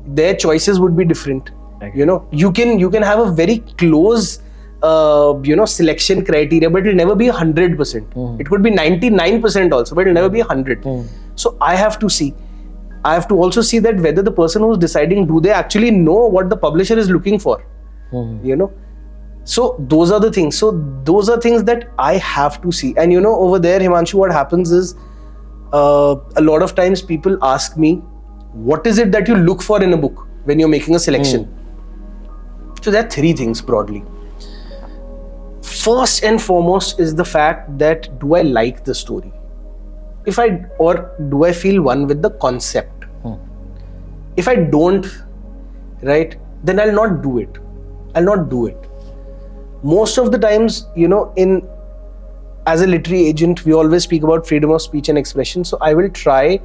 S2: their choices would be different.
S1: Okay.
S2: You know, you can have a very close you know, selection criteria, but it'll never be 100%. It could be 99% also, but it'll never be 100. So I have to see. I have to also see that whether the person who's deciding, do they actually know what the publisher is looking for? You know, so those are the things. So those are things that I have to see. And you know, over there, Himanshu, what happens is a lot of times people ask me, what is it that you look for in a book when you're making a selection? So there are 3 things broadly. First and foremost is the fact that, do I like the story? Or do I feel one with the concept? If I don't, right, then I'll not do it. Most of the times, you know, as a literary agent, we always speak about freedom of speech and expression. So I will try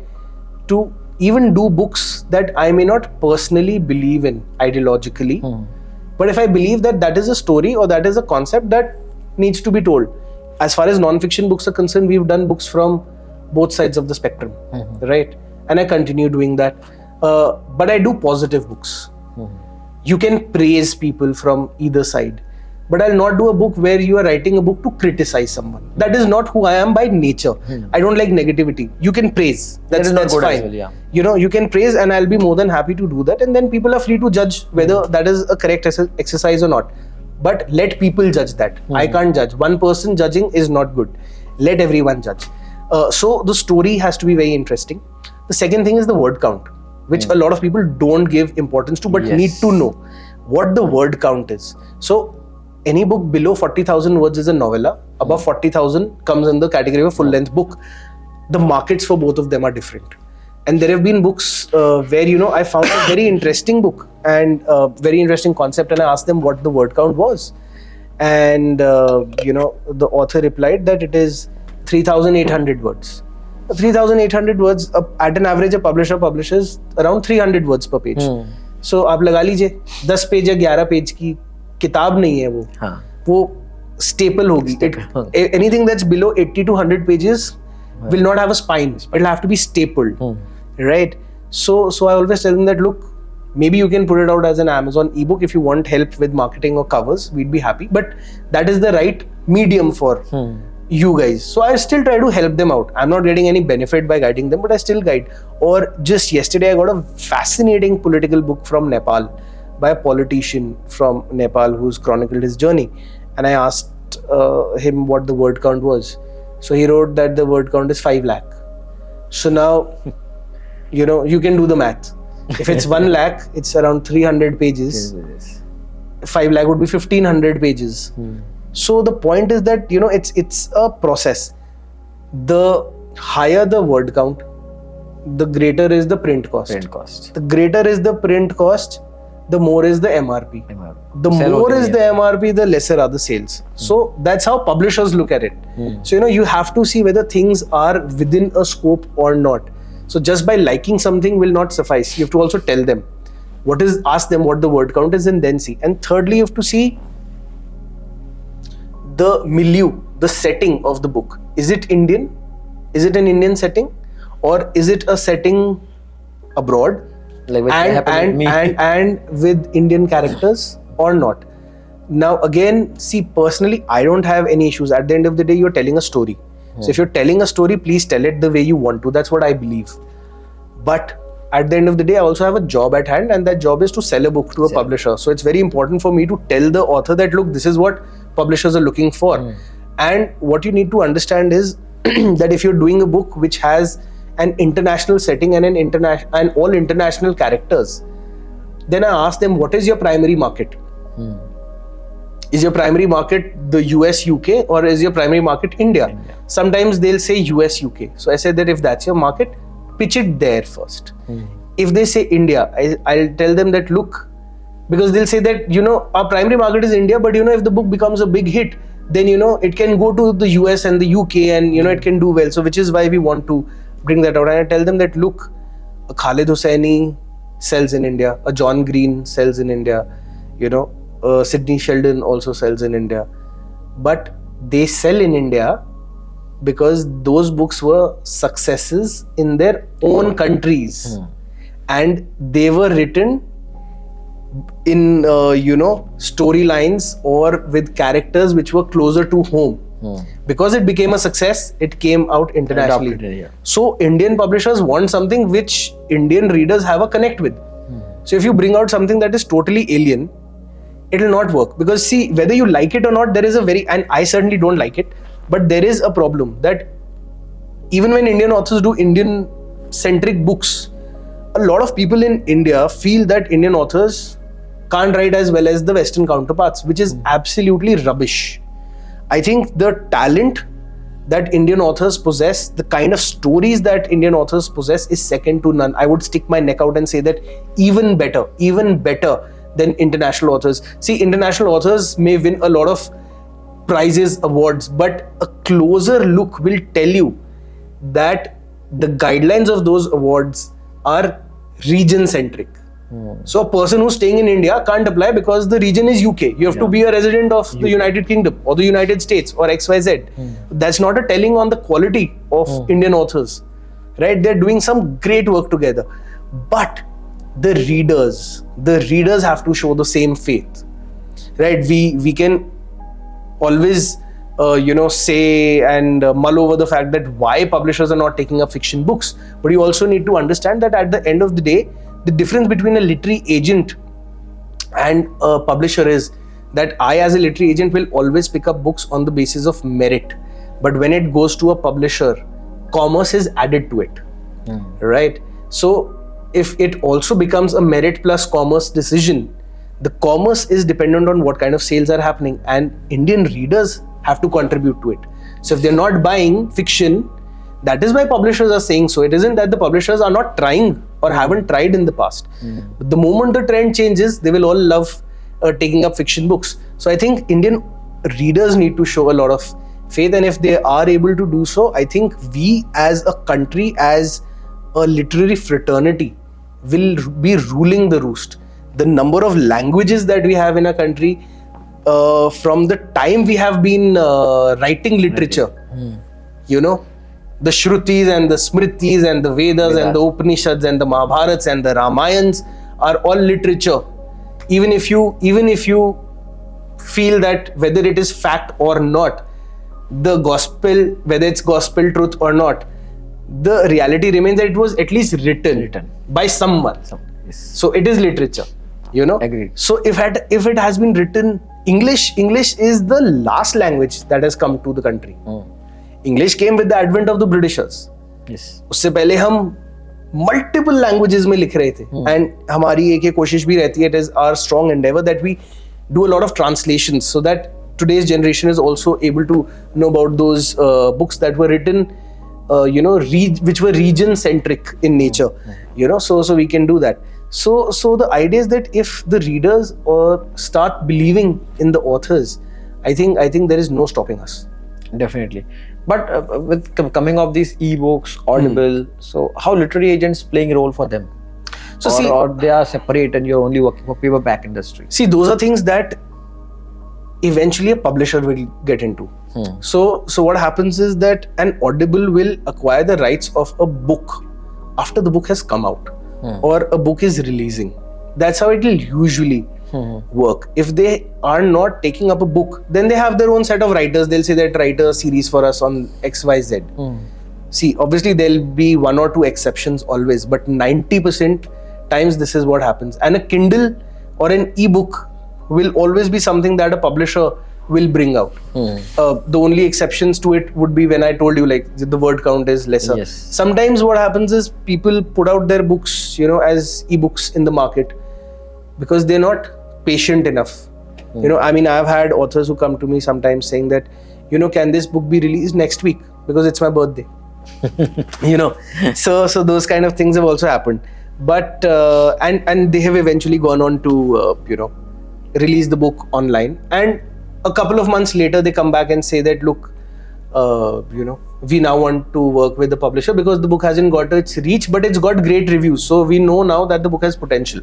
S2: to even do books that I may not personally believe in ideologically. But if I believe that that is a story or that is a concept that needs to be told. As far as non-fiction books are concerned, we've done books from both sides of the spectrum, right? And I continue doing that. But I do positive books. You can praise people from either side. But I'll not do a book where you are writing a book to criticize someone. That is not who I am by nature. I don't like negativity. You can praise. That's
S1: good
S2: fine.
S1: as well, yeah.
S2: You know, you can praise, and I'll be more than happy to do that. And then people are free to judge whether that is a correct exercise or not. But let people judge that. I can't judge. One person judging is not good. Let everyone judge. So the story has to be very interesting. The second thing is the word count, which a lot of people don't give importance to, but need to know what the word count is. So any book below 40,000 words is a novella. Above 40,000 comes in the category of a full-length book. The markets for both of them are different. And there have been books where, you know, I found a very interesting book and very interesting concept, and I asked them what the word count was. And, you know, the author replied that it is 3,800 words. 3,800 words, at an average, a publisher publishes around 300 words per page. So, आप लगा लीजिए 10 page या 11 page की किताब नहीं है वो staple होगी. Anything that's below 80 to 100 pages will not have a spine. It'll have to be stapled, right? So I always tell them that, look, maybe you can put it out as an Amazon ebook. If you want help with marketing or covers, we'd be happy. But that is the right medium for you guys. So I still try to help them out. I'm not getting any benefit by guiding them, but I still guide. Or just yesterday, I got a fascinating political book from Nepal by a politician from Nepal who's chronicled his journey. And I asked him what the word count was. So he wrote that the word count is 5 lakh. So now, you know, you can do the math. If it's 1 lakh, it's around 300 pages. 5 lakh would be 1,500 pages. So the point is that, you know, it's a process. The higher the word count, the greater is the print cost. The greater is the print cost, the more is the MRP. The more is the MRP, the lesser are the sales. So that's how publishers look at it. So, you know, you have to see whether things are within a scope or not. So just by liking something will not suffice. You have to also tell them ask them what the word count is, and then see. And thirdly, you have to see the milieu, the setting of the book. Is it Indian? Is it an Indian setting? Or is it a setting abroad?
S1: Like
S2: and with Indian characters or not? Now again, see, personally, I don't have any issues. At the end of the day, you're telling a story. So if you're telling a story, please tell it the way you want to. That's what I believe. But at the end of the day, I also have a job at hand, and that job is to sell a book to a publisher. So it's very important for me to tell the author that, look, this is what publishers are looking for. And what you need to understand is that if you're doing a book which has an international setting and and all international characters, then I ask them, what is your primary market? Is your primary market the US, UK, or is your primary market India? Sometimes they'll say US, UK. So I said that if that's your market, pitch it there first. If they say India, I'll tell them that, look, because they'll say that, you know, our primary market is India, but, you know, if the book becomes a big hit, then, you know, it can go to the US and the UK, and, you know, it can do well. So which is why we want to bring that out. And I tell them that, look, a Khalid Hosseini sells in India, a John Green sells in India, you know, Sidney Sheldon also sells in India. But they sell in India because those books were successes in their own countries. And they were written in, you know, storylines or with characters which were closer to home. Because it became a success, it came out internationally. So Indian publishers want something which Indian readers have a connect with. So if you bring out something that is totally alien, it will not work. Because see, whether you like it or not, there is and I certainly don't like it, but there is a problem that even when Indian authors do Indian centric books, a lot of people in India feel that Indian authors can't write as well as the Western counterparts, which is absolutely rubbish. I think the talent that Indian authors possess, the kind of stories that Indian authors possess, is second to none. I would stick my neck out and say that even better than international authors. See, international authors may win a lot of prizes, awards, but a closer look will tell you that the guidelines of those awards are region centric. So a person who's staying in India can't apply because the region is UK. You have to be a resident of the United Kingdom or the United States or XYZ. That's not a telling on the quality of Indian authors, right? They're doing some great work together. But the readers have to show the same faith, right? We can always say and mull over the fact that why publishers are not taking up fiction books, but you also need to understand that at the end of the day, the difference between a literary agent and a publisher is that I, as a literary agent, will always pick up books on the basis of merit, but when it goes to a publisher, commerce is added to it, right? So if it also becomes a merit plus commerce decision, the commerce is dependent on what kind of sales are happening, and Indian readers have to contribute to it. So if they're not buying fiction, that is why publishers are saying so. It isn't that the publishers are not trying or haven't tried in the past. But the moment the trend changes, they will all love taking up fiction books. So I think Indian readers need to show a lot of faith, and if they are able to do so, I think we as a country, as a literary fraternity, will be ruling the roost. The number of languages that we have in our country, from the time we have been writing literature, the Shrutis and the Smritis and the Vedas and the Upanishads and the Mahabharats and the Ramayans are all literature. Even if you feel that whether it is fact or not, the gospel, whether it's gospel truth or not, the reality remains that it was at least written by someone. So it is literature,
S1: Agreed.
S2: So if it has been written, English is the last language that has come to the country. English came with the advent of the Britishers.
S1: Yes.
S2: उससे पहले हम multiple languages में लिख रहे थे, and हमारी एक कोशिश भी रहती है, it is our strong endeavor that we do a lot of translations so that today's generation is also able to know about those books that were written, which were region centric in nature, so we can do that. So the idea is that if the readers start believing in the authors, I think there is no stopping us.
S1: Definitely. But with coming of these ebooks, Audible, so how literary agents playing a role for them? So or they are separate and you're only working for paperback industry?
S2: See, those are things that eventually a publisher will get into. So what happens is that an Audible will acquire the rights of a book after the book has come out or a book is releasing. That's how it will usually work. If they are not taking up a book, then they have their own set of writers. They'll say that write a series for us on XYZ. See, obviously there'll be one or two exceptions always, but 90% times this is what happens. And a Kindle or an ebook will always be something that a publisher will bring out. The only exceptions to it would be when I told you, like, the word count is lesser.
S1: Yes.
S2: Sometimes what happens is people put out their books, as ebooks in the market because they're not patient enough. I mean, I've had authors who come to me sometimes saying that, can this book be released next week because it's my birthday? So those kind of things have also happened. But and they have eventually gone on to release the book online, and a couple of months later they come back and say that, look, we now want to work with the publisher because the book hasn't got its reach, but it's got great reviews, so we know now that the book has potential.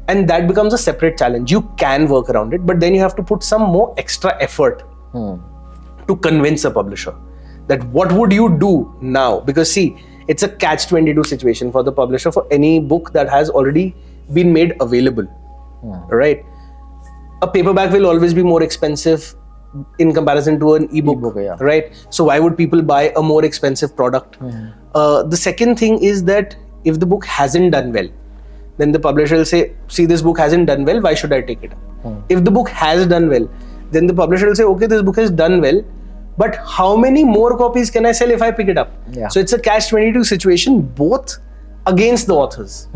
S2: And that becomes a separate challenge. You can work around it, but then you have to put some more extra effort to convince a publisher that what would you do now? Because see, it's a catch-22 situation for the publisher for any book that has already been made available, right? A paperback will always be more expensive in comparison to an ebook, right? So why would people buy a more expensive product? The second thing is that if the book hasn't done well, then the publisher will say, see, this book hasn't done well, why should I take it up? If the book has done well, then the publisher will say, okay, this book has done well, but how many more copies can I sell if I pick it up? So it's a catch-22 situation, both against the authors.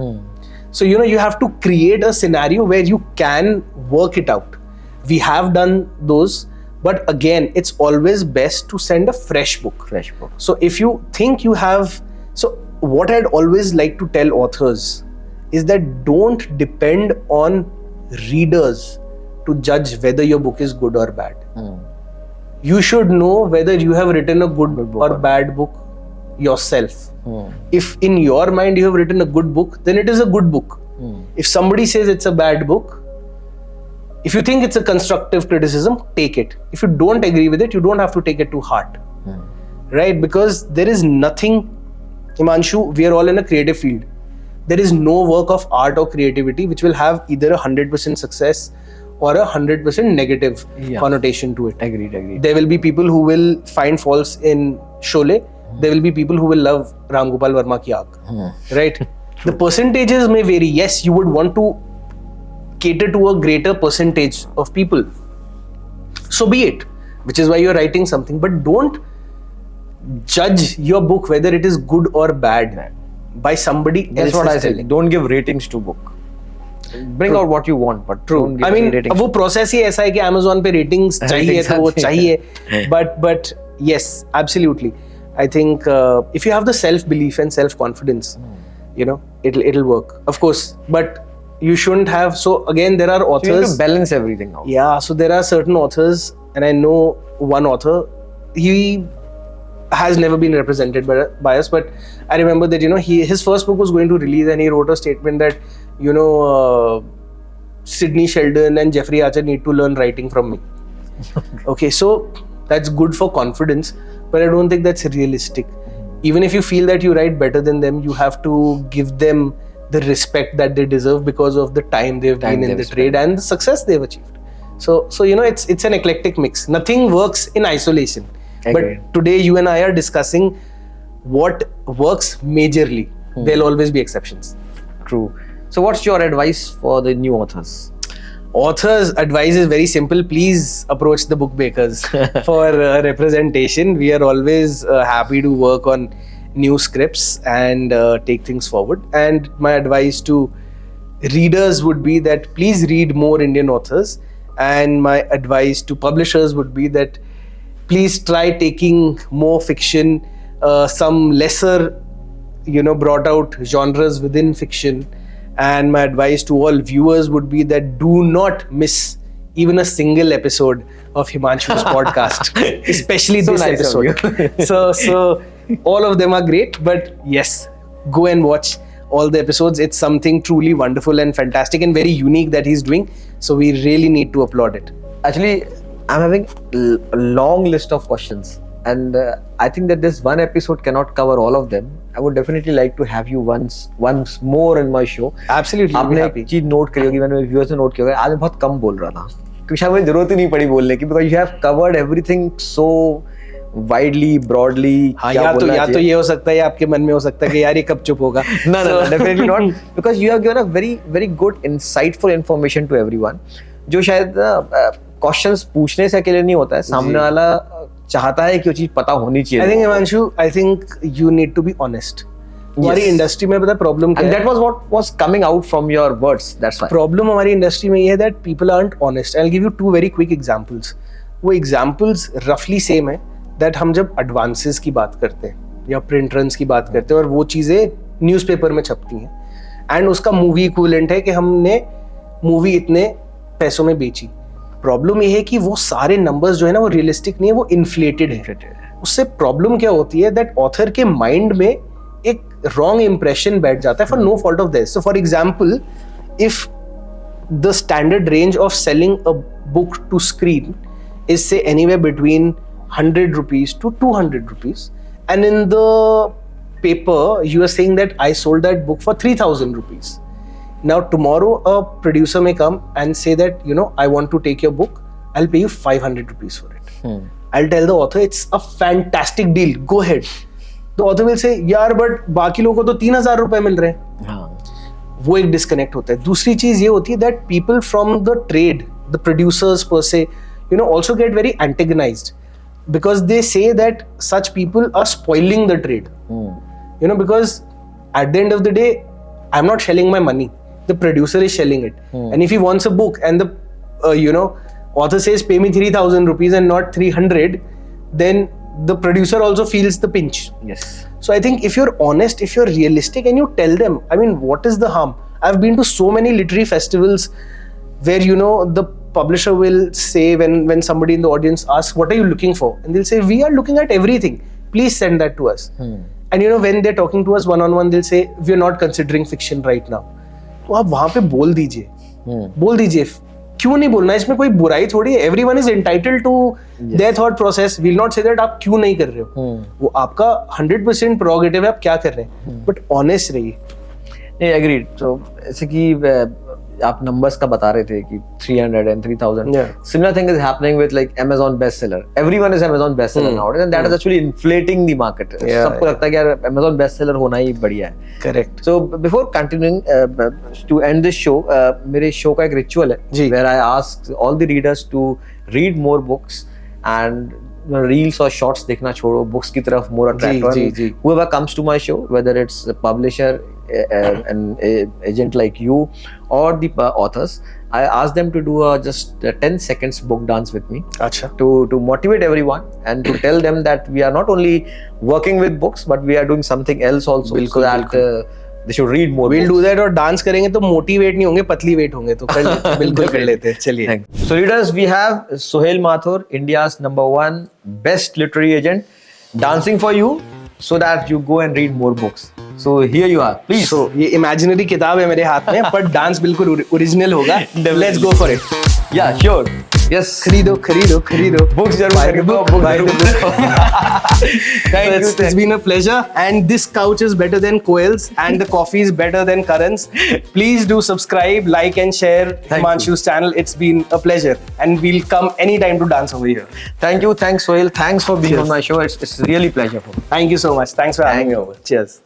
S2: So, you have to create a scenario where you can work it out. We have done those, but again, it's always best to send a fresh book. So if you think you have, so what I'd always like to tell authors is that don't depend on readers to judge whether your book is good or bad. You should know whether you have written a good or bad book yourself. If in your mind you have written a good book, then it is a good book. If somebody says it's a bad book, if you think it's a constructive criticism, take it. If you don't agree with it, you don't have to take it to heart. Right? Because there is nothing, Himanshu, we are all in a creative field. There is no work of art or creativity which will have either 100% success or 100% negative connotation to it.
S1: Agreed.
S2: There will be people who will find faults in Sholay. There will be people who will love Ram Gopal Verma ki Aag. Right? The percentages may vary. Yes, you would want to cater to a greater percentage of people. So be it. Which is why you're writing something. But don't judge your book whether it is good or bad by somebody else.
S1: That's what I say. Don't give ratings to book. Bring out what you want, but don't give ratings.
S2: वो process ही ऐसा है कि Amazon पे ratings चाहिए तो वो चाहिए. But yes, absolutely. I think if you have the self-belief and self-confidence, it'll work. Of course, but you shouldn't have. So again, there are authors.
S1: So you have to balance everything out.
S2: Yeah. So there are certain authors, and I know one author. He has never been represented by us, but I remember that his first book was going to release, and he wrote a statement that Sidney Sheldon and Jeffrey Archer need to learn writing from me. Okay, so that's good for confidence, but I don't think that's realistic. Even if you feel that you write better than them, you have to give them the respect that they deserve because of the time they've been in the trade and the success they've achieved. So it's an eclectic mix. Nothing works in isolation.
S1: Agreed.
S2: But today you and I are discussing what works majorly. There'll always be exceptions.
S1: True. So what's your advice for the new authors?
S2: Authors' advice is very simple. Please approach the book bakers for representation. We are always happy to work on new scripts and take things forward. And my advice to readers would be that please read more Indian authors. And my advice to publishers would be that please try taking more fiction, some lesser, brought out genres within fiction. And my advice to all viewers would be that do not miss even a single episode of Himanshu's podcast, especially this episode. So all of them are great, but yes, go and watch all the episodes. It's something truly wonderful and fantastic and very unique that he's doing. So we really need to applaud it.
S1: Actually, I'm having a long list of questions, and I think that this one episode cannot cover all of them. I would definitely like to have you once more in my show.
S2: Absolutely.
S1: आपने एक चीज note करी होगी, मैंने viewers ने note किया होगा, आज मैं बहुत कम बोल रहा था क्योंकि शायद मुझे जरूरत ही नहीं पड़ी बोलने की, because you have covered everything so widely, broadly.
S2: हाँ, या तो ये हो सकता है, आपके मन में हो सकता है कि यार ये कब चुप होगा.
S1: No, definitely not, because you have given a very, very good, insightful information to everyone. जो शायद क्वेश्चंस पूछने से अकेले नहीं होता है, सामने वाला चाहता है कि वो चीज पता होनी चाहिए.
S2: I think Himanshu, I think you need to be honest. हमारी इंडस्ट्री में पता प्रॉब्लम क्या है?
S1: And that was what was coming out from your words. That's why.
S2: Problem हमारी इंडस्ट्री में ये है that people aren't honest. I'll give you two very quick examples. वो examples roughly same है that हम जब advances की बात करते हैं या print runs की बात करते हैं और वो चीजें न्यूज़पेपर में छपती हैं and उसका मूवी इक्विवेलेंट है कि हमने मूवी इतने पैसों में बेची. प्रॉब्लम ये है कि वो सारे नंबर्स जो है ना वो रियलिस्टिक नहीं है, वो इन्फ्लेटेड है. उससे प्रॉब्लम क्या होती है दैट ऑथर के माइंड में एक रॉन्ग इंप्रेशन बैठ जाता है for no fault of this. So for example, if the standard range of selling a book to screen is say anywhere between 100 rupees to 200 rupees, and in the paper you are saying that I sold that book for 3,000 rupees. Now tomorrow a producer may come and say that I want to take your book, I'll pay you 500 rupees for it. I'll tell the author it's a fantastic deal, go ahead. The author will say यार but बाकी लोगों को तो 3,000 रुपए मिल रहे हैं. वो एक डिस्कनेक्ट होता है. दूसरी चीज ये होती है that people from the trade, the producers per se, also get very antagonized because they say that such people are spoiling the trade. Because at the end of the day I'm not shelling my money, the producer is shelling it. And if he wants a book and the author says pay me 3,000 rupees and not 300, then the producer also feels the pinch.
S1: Yes.
S2: So I think if you're honest, if you're realistic and you tell them, I mean, what is the harm? I've been to so many literary festivals where the publisher will say when somebody in the audience asks what are you looking for, and they'll say we are looking at everything, please send that to us. And when they're talking to us one-on-one, they'll say we're not considering fiction right now. तो आप वहां पे बोल दीजिए, बोल दीजिए। क्यों नहीं बोलना, इसमें कोई बुराई थोड़ी है। Everyone is entitled to their thought process. Will not say that आप क्यों नहीं कर रहे हो, वो आपका 100% प्रोगेटिव है, आप क्या कर रहे हैं, बट ऑनेस्ट रहिए।
S1: एग्रीड। तो ऐसे कि आप नंबर्स का बता रहे थे कि 300 and 3000. Similar thing is happening with like Amazon bestseller. Everyone is Amazon bestseller nowadays, and that is actually inflating the market. सबको लगता है कि यार Amazon bestseller होना ही बढ़िया है.
S2: Correct.
S1: So before continuing to end this show, मेरे show का एक ritual है where I ask all the readers to read more books and reels or shorts देखना छोड़ो, books की तरफ more attract. Whoever comes to my show, whether it's a publisher, an agent like you, or the authors, I ask them to do just 10 seconds book dance with me.
S2: Achha.
S1: To motivate everyone and to tell them that we are not only working with books, but we are doing something else also.
S2: बिल्कुल,
S1: so that they should read more.
S2: We'll do that. और dance करेंगे तो motivate नहीं होंगे, पतली wait होंगे, तो बिल्कुल कर लेते हैं। चलिए।
S1: So readers, we have Suhail Mathur, India's #1 best literary agent, dancing for you so that you go and read more books. So here you are, please.
S2: So ये इमेजिनरी किताब है मेरे हाथ में, पर डांस बिल्कुल ओरिजिनल होगा। Let's go for it.
S1: Yeah, sure. Yes.
S2: खरीदो खरीदो खरीदो।
S1: Books जरूर खरीदो। Thank you.
S2: It's been a pleasure, and this couch is better than Koel's, and the coffee is better than Karan's. Please do subscribe, like, and share Himanshu's channel. It's been a pleasure, and we'll come anytime to dance over here.
S1: Thank you. Thanks, Suhail. Thanks for being on my show. It's really pleasure for me.
S2: Thank you so much. Thanks for having me over. Cheers.